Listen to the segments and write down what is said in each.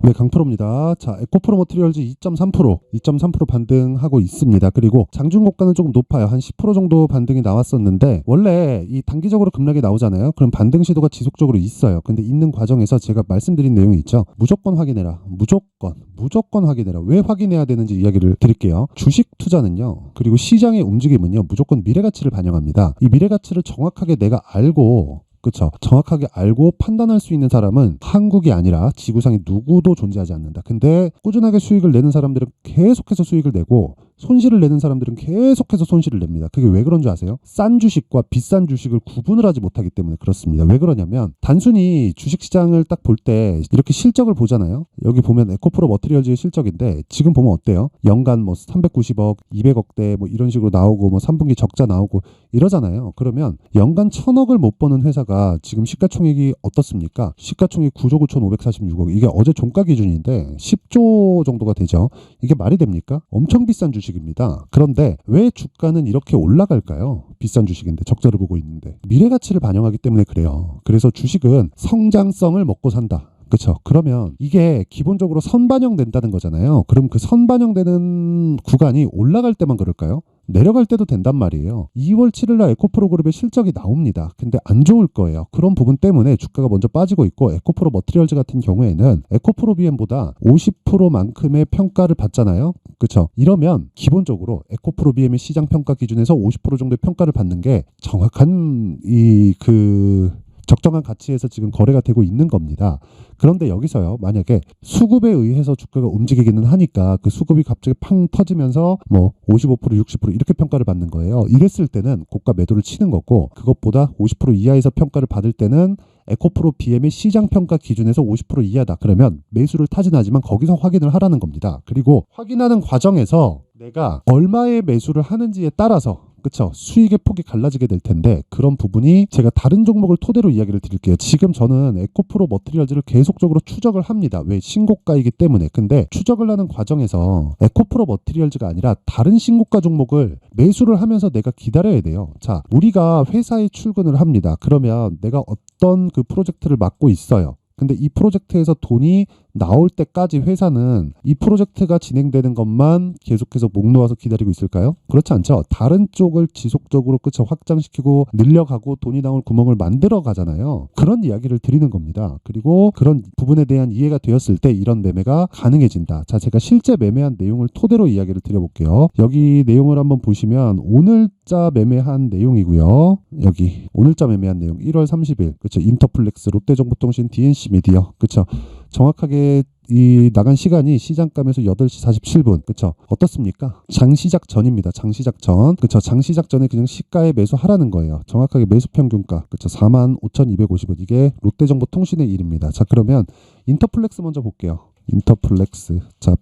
네, 강프로입니다. 자, 에코프로 머티리얼즈 2.3% 반등하고 있습니다. 그리고 장중고가는 조금 높아요. 한 10% 정도 반등이 나왔었는데, 원래 이 단기적으로 급락이 나오잖아요. 그럼 반등 시도가 지속적으로 있어요. 근데 있는 과정에서 제가 말씀드린 내용이 있죠. 무조건 확인해라. 무조건 확인해라. 왜 확인해야 되는지 이야기를 드릴게요. 주식 투자는요, 그리고 시장의 움직임은요, 무조건 미래가치를 반영합니다. 이 미래가치를 정확하게 내가 알고, 그렇죠. 정확하게 알고 판단할 수 있는 사람은 한국이 아니라 지구상에 누구도 존재하지 않는다. 근데 꾸준하게 수익을 내는 사람들은 계속해서 수익을 내고, 손실을 내는 사람들은 계속해서 손실을 냅니다. 그게 왜 그런 줄 아세요? 싼 주식과 비싼 주식을 구분을 하지 못하기 때문에 그렇습니다. 왜 그러냐면, 단순히 주식시장을 딱 볼 때 이렇게 실적을 보잖아요. 여기 보면 에코프로 머티리얼즈의 실적인데, 지금 보면 어때요? 연간 뭐 390억, 200억대 뭐 이런 식으로 나오고, 뭐 3분기 적자 나오고 이러잖아요. 그러면 연간 1000억을 못 버는 회사가 지금 시가총액이 어떻습니까? 시가총액 9조 9,546억. 이게 어제 종가 기준인데 10조 정도가 되죠. 이게 말이 됩니까? 엄청 비싼 주식입니다. 그런데 왜 주가는 이렇게 올라갈까요? 비싼 주식인데, 적자를 보고 있는데. 미래가치를 반영하기 때문에 그래요. 그래서 주식은 성장성을 먹고 산다. 그렇죠. 그러면 이게 기본적으로 선반영된다는 거잖아요. 그럼 그 선반영되는 구간이 올라갈 때만 그럴까요? 내려갈 때도 된단 말이에요. 2월 7일 날 에코프로 그룹의 실적이 나옵니다. 근데 안 좋을 거예요. 그런 부분 때문에 주가가 먼저 빠지고 있고, 에코프로 머티리얼즈 같은 경우에는 에코프로 BM보다 50%만큼의 평가를 받잖아요. 그렇죠. 이러면 기본적으로 에코프로 BM의 시장 평가 기준에서 50% 정도의 평가를 받는 게 정확한 적정한 가치에서 지금 거래가 되고 있는 겁니다. 그런데 여기서요, 만약에 수급에 의해서 주가가 움직이기는 하니까 그 수급이 갑자기 팡 터지면서 뭐 55%, 60% 이렇게 평가를 받는 거예요. 이랬을 때는 고가 매도를 치는 거고, 그것보다 50% 이하에서 평가를 받을 때는 에코프로 BM의 시장 평가 기준에서 50% 이하다. 그러면 매수를 타진하지만 거기서 확인을 하라는 겁니다. 그리고 확인하는 과정에서 내가 얼마의 매수를 하는지에 따라서, 그쵸, 수익의 폭이 갈라지게 될 텐데, 그런 부분이 제가 다른 종목을 토대로 이야기를 드릴게요. 지금 저는 에코프로 머티리얼즈를 계속적으로 추적을 합니다. 왜? 신고가이기 때문에. 근데 추적을 하는 과정에서 에코프로 머티리얼즈가 아니라 다른 신고가 종목을 매수를 하면서 내가 기다려야 돼요. 자, 우리가 회사에 출근을 합니다. 그러면 내가 어떤 그 프로젝트를 맡고 있어요. 근데 이 프로젝트에서 돈이 나올 때까지 회사는 이 프로젝트가 진행되는 것만 계속해서 목 놓아서 기다리고 있을까요? 그렇지 않죠. 다른 쪽을 지속적으로 확장시키고 늘려가고 돈이 나올 구멍을 만들어 가잖아요. 그런 이야기를 드리는 겁니다. 그리고 그런 부분에 대한 이해가 되었을 때 이런 매매가 가능해진다. 자, 제가 실제 매매한 내용을 토대로 이야기를 드려볼게요. 여기 내용을 한번 보시면 오늘자 매매한 내용이고요. 여기 오늘자 매매한 내용 1월 30일, 그렇죠. 인터플렉스, 롯데정보통신, DNC 미디어, 그렇죠. 정확하게 이 나간 시간이 시장감에서 8시 47분. 그쵸? 어떻습니까? 장시작 전입니다. 장시작 전. 그쵸? 장시작 전에 그냥 시가에 매수하라는 거예요. 정확하게 매수 평균가. 그쵸? 45,250원. 이게 롯데정보통신의 일입니다. 자, 그러면 인터플렉스 먼저 볼게요. 인터플렉스. 자,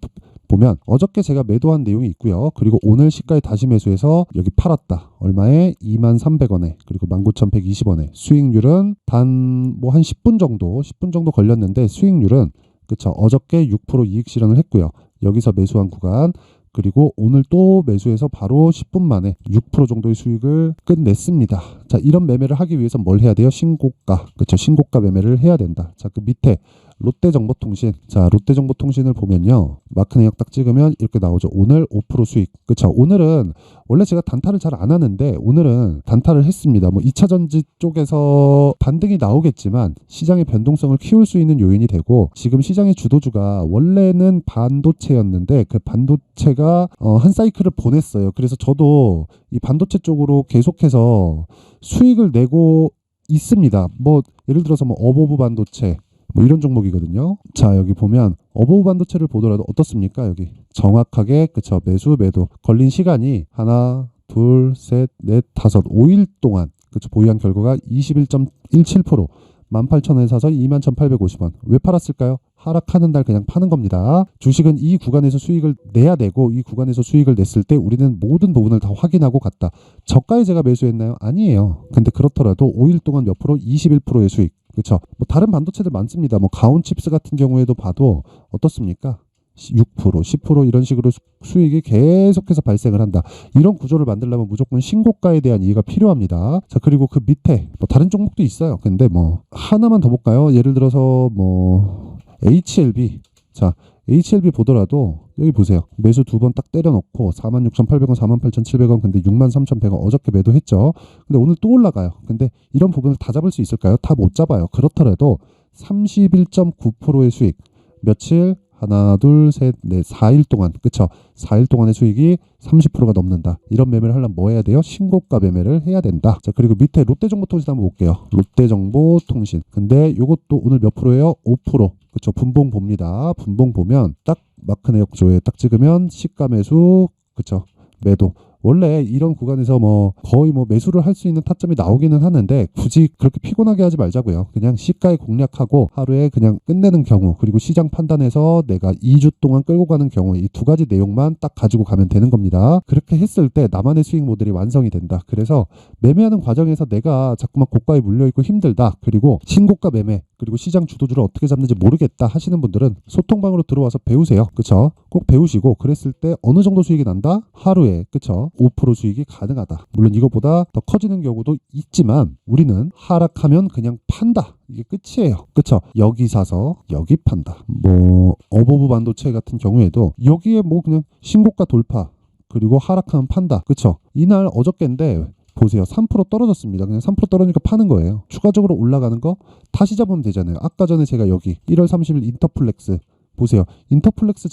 보면 어저께 제가 매도한 내용이 있고요. 그리고 오늘 시가에 다시 매수해서 여기 팔았다. 얼마에? 23,300원에. 그리고 19,120원에. 수익률은 단 뭐 한 10분 정도 걸렸는데, 수익률은, 그쵸, 어저께 6% 이익 실현을 했고요. 여기서 매수한 구간, 그리고 오늘 또 매수해서 바로 10분 만에 6% 정도의 수익을 끝냈습니다. 자, 이런 매매를 하기 위해서 뭘 해야 돼요? 신고가. 그쵸, 신고가 매매를 해야 된다. 자, 그 밑에 롯데정보통신. 자, 롯데정보통신을 보면요, 마크 내역 딱 찍으면 이렇게 나오죠. 오늘 5% 수익. 그쵸. 오늘은 원래 제가 단타를 잘 안 하는데 오늘은 단타를 했습니다. 뭐 2차전지 쪽에서 반등이 나오겠지만 시장의 변동성을 키울 수 있는 요인이 되고, 지금 시장의 주도주가 원래는 반도체였는데 그 반도체가 한 사이클을 보냈어요. 그래서 저도 이 반도체 쪽으로 계속해서 수익을 내고 있습니다. 뭐 예를 들어서 뭐 어보브 반도체 뭐 이런 종목이거든요. 자, 여기 보면 어보브 반도체를 보더라도 어떻습니까? 여기 정확하게, 그쵸, 매수 매도 걸린 시간이 하나, 둘, 셋, 넷, 다섯, 5일 동안, 그쵸, 보유한 결과가 21.17%. 18,000원에 사서 21,850원. 왜 팔았을까요? 하락하는 날 그냥 파는 겁니다. 주식은 이 구간에서 수익을 내야 되고, 이 구간에서 수익을 냈을 때 우리는 모든 부분을 다 확인하고 갔다. 저가에 제가 매수했나요? 아니에요. 근데 그렇더라도 5일 동안 몇 프로? 21%의 수익. 그렇죠. 뭐 다른 반도체들 많습니다. 뭐 가온칩스 같은 경우에도 봐도 어떻습니까? 6%, 10% 이런 식으로 수익이 계속해서 발생을 한다. 이런 구조를 만들려면 무조건 신고가에 대한 이해가 필요합니다. 자, 그리고 그 밑에 뭐 다른 종목도 있어요. 근데 뭐 하나만 더 볼까요? 예를 들어서 뭐 HLB. 자, HLB 보더라도 여기 보세요. 매수 두 번 딱 때려놓고 46,800원, 48,700원, 근데 63,100원 어저께 매도했죠. 근데 오늘 또 올라가요. 근데 이런 부분을 다 잡을 수 있을까요? 다 못 잡아요. 그렇더라도 31.9%의 수익, 며칠? 하나, 둘, 셋, 넷, 4일 동안, 그쵸? 4일 동안의 수익이 30%가 넘는다. 이런 매매를 하려면 뭐 해야 돼요? 신고가 매매를 해야 된다. 자, 그리고 밑에 롯데정보통신 한번 볼게요. 롯데정보통신. 근데 이것도 오늘 몇 프로예요? 5%. 그쵸? 분봉 봅니다. 분봉 보면 딱 마크 내역조에 딱 찍으면 시가 매수, 그쵸? 매도. 원래 이런 구간에서 뭐 거의 뭐 매수를 할 수 있는 타점이 나오기는 하는데 굳이 그렇게 피곤하게 하지 말자고요. 그냥 시가에 공략하고 하루에 그냥 끝내는 경우, 그리고 시장 판단에서 내가 2주 동안 끌고 가는 경우, 이 두 가지 내용만 딱 가지고 가면 되는 겁니다. 그렇게 했을 때 나만의 수익 모델이 완성이 된다. 그래서 매매하는 과정에서 내가 자꾸만 고가에 물려있고 힘들다, 그리고 신고가 매매, 그리고 시장 주도주를 어떻게 잡는지 모르겠다 하시는 분들은 소통방으로 들어와서 배우세요. 그쵸? 꼭 배우시고, 그랬을 때 어느 정도 수익이 난다? 하루에, 그쵸? 5% 수익이 가능하다. 물론 이것보다 더 커지는 경우도 있지만 우리는 하락하면 그냥 판다. 이게 끝이에요. 그쵸? 여기 사서 여기 판다. 뭐 어버브 반도체 같은 경우에도 여기에 뭐 그냥 신고가 돌파, 그리고 하락하면 판다. 그쵸? 이날 어저께인데 보세요. 3% 떨어졌습니다. 그냥 3% 떨어지니까 파는 거예요. 추가적으로 올라가는 거 다시 잡으면 되잖아요. 아까 전에 제가 여기 1월 30일 인터플렉스 보세요. 인터플렉스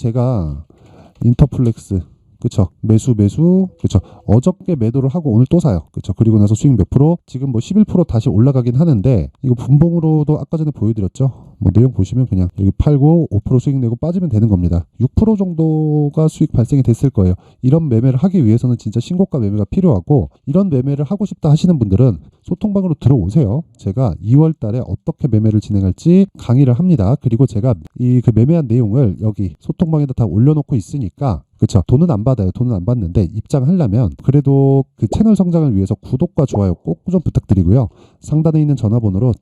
그쵸? 매수, 그쵸? 어저께 매도를 하고 오늘 또 사요. 그쵸? 그리고 나서 수익 몇 프로? 지금 뭐 11% 다시 올라가긴 하는데, 이거 분봉으로도 아까 전에 보여드렸죠? 뭐 내용 보시면 그냥 여기 팔고 5% 수익 내고 빠지면 되는 겁니다. 6% 정도가 수익 발생이 됐을 거예요. 이런 매매를 하기 위해서는 진짜 신고가 매매가 필요하고, 이런 매매를 하고 싶다 하시는 분들은 소통방으로 들어오세요. 제가 2월 달에 어떻게 매매를 진행할지 강의를 합니다. 그리고 제가 그 매매한 내용을 여기 소통방에다 다 올려놓고 있으니까, 그쵸? 돈은 안 받아요. 돈은 안 받는데 입장하려면 그래도 그 채널 성장을 위해서 구독과 좋아요 꼭 좀 부탁드리고요. 상단에 있는 전화번호로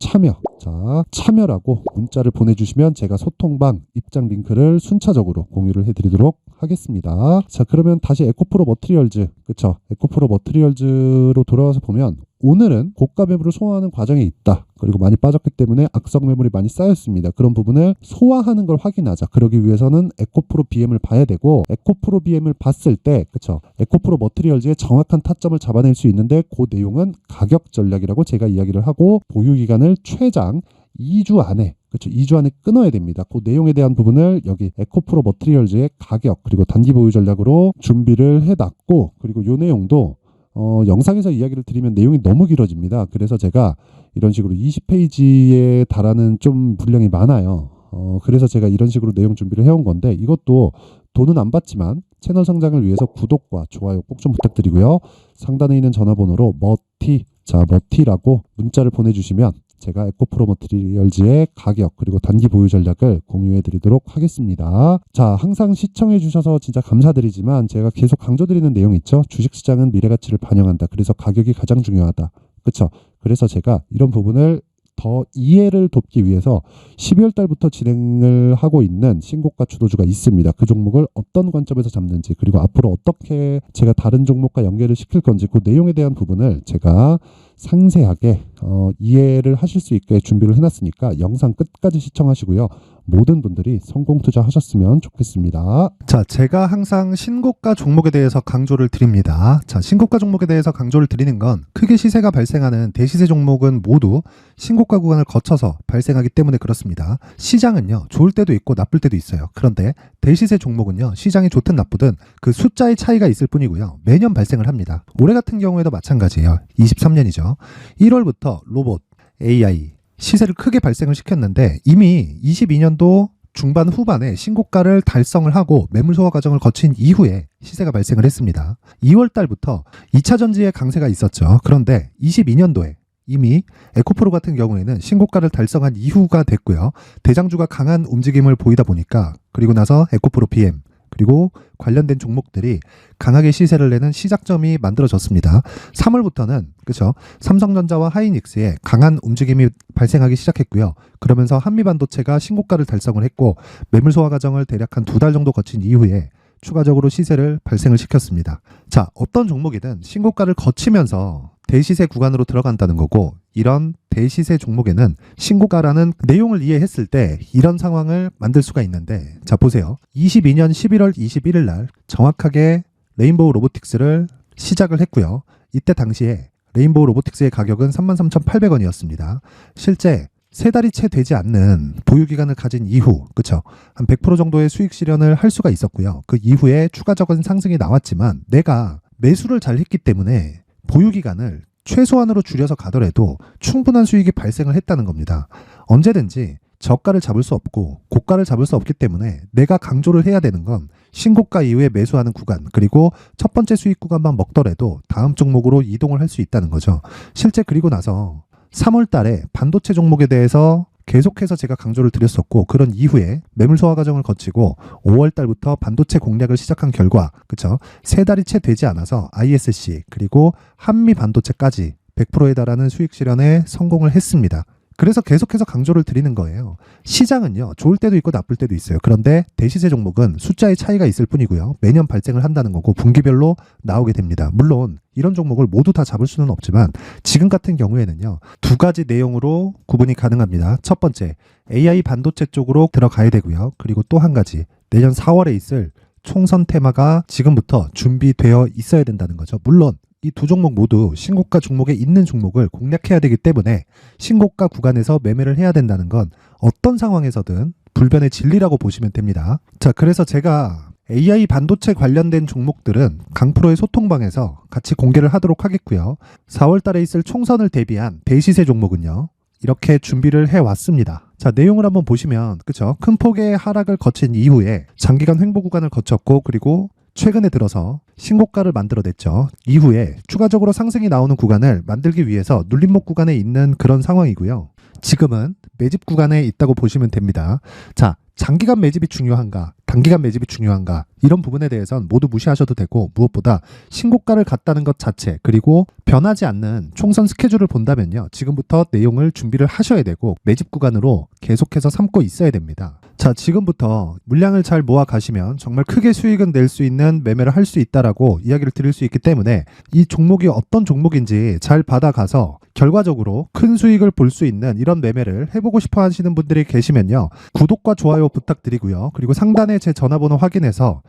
참여라고 문자를 보내주시면 제가 소통방 입장 링크를 순차적으로 공유를 해드리도록 하겠습니다. 자, 그러면 다시 에코프로 머티리얼즈, 그쵸? 에코프로 머티리얼즈로 돌아와서 보면 오늘은 고가 매물을 소화하는 과정에 있다. 그리고 많이 빠졌기 때문에 악성 매물이 많이 쌓였습니다. 그런 부분을 소화하는 걸 확인하자. 그러기 위해서는 에코프로 BM을 봐야 되고, 에코프로 BM을 봤을 때, 그쵸? 에코프로 머티리얼즈의 정확한 타점을 잡아낼 수 있는데, 그 내용은 가격 전략이라고 제가 이야기를 하고, 보유 기간을 최장 2주 안에, 그렇죠, 2주 안에 끊어야 됩니다. 그 내용에 대한 부분을 여기 에코프로 머티리얼즈의 가격 그리고 단기 보유 전략으로 준비를 해놨고, 그리고 이 내용도 영상에서 이야기를 드리면 내용이 너무 길어집니다. 그래서 제가 이런 식으로 20페이지에 달하는 좀 분량이 많아요. 그래서 제가 이런 식으로 내용 준비를 해온 건데, 이것도 돈은 안 받지만 채널 성장을 위해서 구독과 좋아요 꼭 좀 부탁드리고요. 상단에 있는 전화번호로 머티라고 문자를 보내주시면 제가 에코프로 머티리얼즈의 가격 그리고 단기 보유 전략을 공유해 드리도록 하겠습니다. 자, 항상 시청해 주셔서 진짜 감사드리지만 제가 계속 강조드리는 내용 있죠? 주식시장은 미래가치를 반영한다. 그래서 가격이 가장 중요하다. 그렇죠? 그래서 제가 이런 부분을 더 이해를 돕기 위해서 12월 달부터 진행을 하고 있는 신고가 주도주가 있습니다. 그 종목을 어떤 관점에서 잡는지, 그리고 앞으로 어떻게 제가 다른 종목과 연결을 시킬 건지, 그 내용에 대한 부분을 제가 상세하게 이해를 하실 수 있게 준비를 해놨으니까 영상 끝까지 시청하시고요. 모든 분들이 성공 투자하셨으면 좋겠습니다. 자, 제가 항상 신고가 종목에 대해서 강조를 드립니다. 자, 신고가 종목에 대해서 강조를 드리는 건 크게 시세가 발생하는 대시세 종목은 모두 신고가 구간을 거쳐서 발생하기 때문에 그렇습니다. 시장은요, 좋을 때도 있고 나쁠 때도 있어요. 그런데 대시세 종목은요, 시장이 좋든 나쁘든 그 숫자의 차이가 있을 뿐이고요. 매년 발생을 합니다. 올해 같은 경우에도 마찬가지예요. 23년이죠. 1월부터 로봇, AI, 시세를 크게 발생을 시켰는데 이미 22년도 중반 후반에 신고가를 달성을 하고 매물 소화 과정을 거친 이후에 시세가 발생을 했습니다. 2월 달부터 2차 전지의 강세가 있었죠. 그런데 22년도에 이미 에코프로 같은 경우에는 신고가를 달성한 이후가 됐고요. 대장주가 강한 움직임을 보이다 보니까, 그리고 나서 에코프로 BM 그리고 관련된 종목들이 강하게 시세를 내는 시작점이 만들어졌습니다. 3월부터는 그렇죠, 삼성전자와 하이닉스의 강한 움직임이 발생하기 시작했고요. 그러면서 한미반도체가 신고가를 달성을 했고 매물 소화 과정을 대략 한 2달 정도 거친 이후에 추가적으로 시세를 발생을 시켰습니다. 자, 어떤 종목이든 신고가를 거치면서 대시세 구간으로 들어간다는 거고, 이런 대시세 종목에는 신고가라는 내용을 이해했을 때 이런 상황을 만들 수가 있는데, 자 보세요. 22년 11월 21일 날 정확하게 레인보우 로보틱스를 시작을 했고요. 이때 당시에 레인보우 로보틱스의 가격은 33,800원이었습니다. 실제 3달이 채 되지 않는 보유기간을 가진 이후, 그쵸? 한 100% 정도의 수익 실현을 할 수가 있었고요. 그 이후에 추가적인 상승이 나왔지만 내가 매수를 잘 했기 때문에 보유기간을 최소한으로 줄여서 가더라도 충분한 수익이 발생을 했다는 겁니다. 언제든지 저가를 잡을 수 없고 고가를 잡을 수 없기 때문에 내가 강조를 해야 되는 건 신고가 이후에 매수하는 구간, 그리고 첫 번째 수익 구간만 먹더라도 다음 종목으로 이동을 할 수 있다는 거죠. 실제 그리고 나서 3월 달에 반도체 종목에 대해서 계속해서 제가 강조를 드렸었고, 그런 이후에 매물 소화 과정을 거치고 5월 달부터 반도체 공략을 시작한 결과, 그쵸? 3달이 채 되지 않아서 ISC 그리고 한미 반도체까지 100%에 달하는 수익 실현에 성공을 했습니다. 그래서 계속해서 강조를 드리는 거예요. 시장은요, 좋을 때도 있고 나쁠 때도 있어요. 그런데 대시세 종목은 숫자의 차이가 있을 뿐이고요. 매년 발생을 한다는 거고 분기별로 나오게 됩니다. 물론 이런 종목을 모두 다 잡을 수는 없지만 지금 같은 경우에는요, 2가지 내용으로 구분이 가능합니다. 첫 번째, AI 반도체 쪽으로 들어가야 되고요. 그리고 또 한 가지, 내년 4월에 있을 총선 테마가 지금부터 준비되어 있어야 된다는 거죠. 물론 이 두 종목 모두 신고가 종목에 있는 종목을 공략해야 되기 때문에 신고가 구간에서 매매를 해야 된다는 건 어떤 상황에서든 불변의 진리라고 보시면 됩니다. 자, 그래서 제가 AI 반도체 관련된 종목들은 강프로의 소통방에서 같이 공개를 하도록 하겠고요. 4월 달에 있을 총선을 대비한 대시세 종목은요, 이렇게 준비를 해왔습니다. 자, 내용을 한번 보시면, 그쵸? 큰 폭의 하락을 거친 이후에 장기간 횡보 구간을 거쳤고, 그리고 최근에 들어서 신고가를 만들어냈죠. 이후에 추가적으로 상승이 나오는 구간을 만들기 위해서 눌림목 구간에 있는 그런 상황이고요. 지금은 매집 구간에 있다고 보시면 됩니다. 자, 장기간 매집이 중요한가, 단기간 매집이 중요한가, 이런 부분에 대해서는 모두 무시하셔도 되고, 무엇보다 신고가를 갔다는 것 자체, 그리고 변하지 않는 총선 스케줄을 본다면요, 지금부터 내용을 준비를 하셔야 되고 매집 구간으로 계속해서 삼고 있어야 됩니다. 자, 지금부터 물량을 잘 모아 가시면 정말 크게 수익은 낼 수 있는 매매를 할 수 있다라고 이야기를 드릴 수 있기 때문에 이 종목이 어떤 종목인지 잘 받아가서 결과적으로 큰 수익을 볼 수 있는 이런 매매를 해보고 싶어 하시는 분들이 계시면요, 구독과 좋아요 부탁드리고요. 그리고 상단에 제 전화번호 확인해서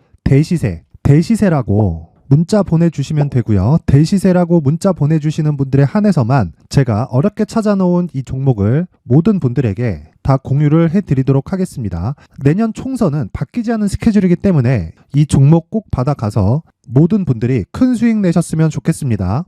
대시세라고 문자 보내주시면 되고요. 대시세라고 문자 보내주시는 분들에 한해서만 제가 어렵게 찾아놓은 이 종목을 모든 분들에게 다 공유를 해드리도록 하겠습니다. 내년 총선은 바뀌지 않은 스케줄이기 때문에 이 종목 꼭 받아가서 모든 분들이 큰 수익 내셨으면 좋겠습니다.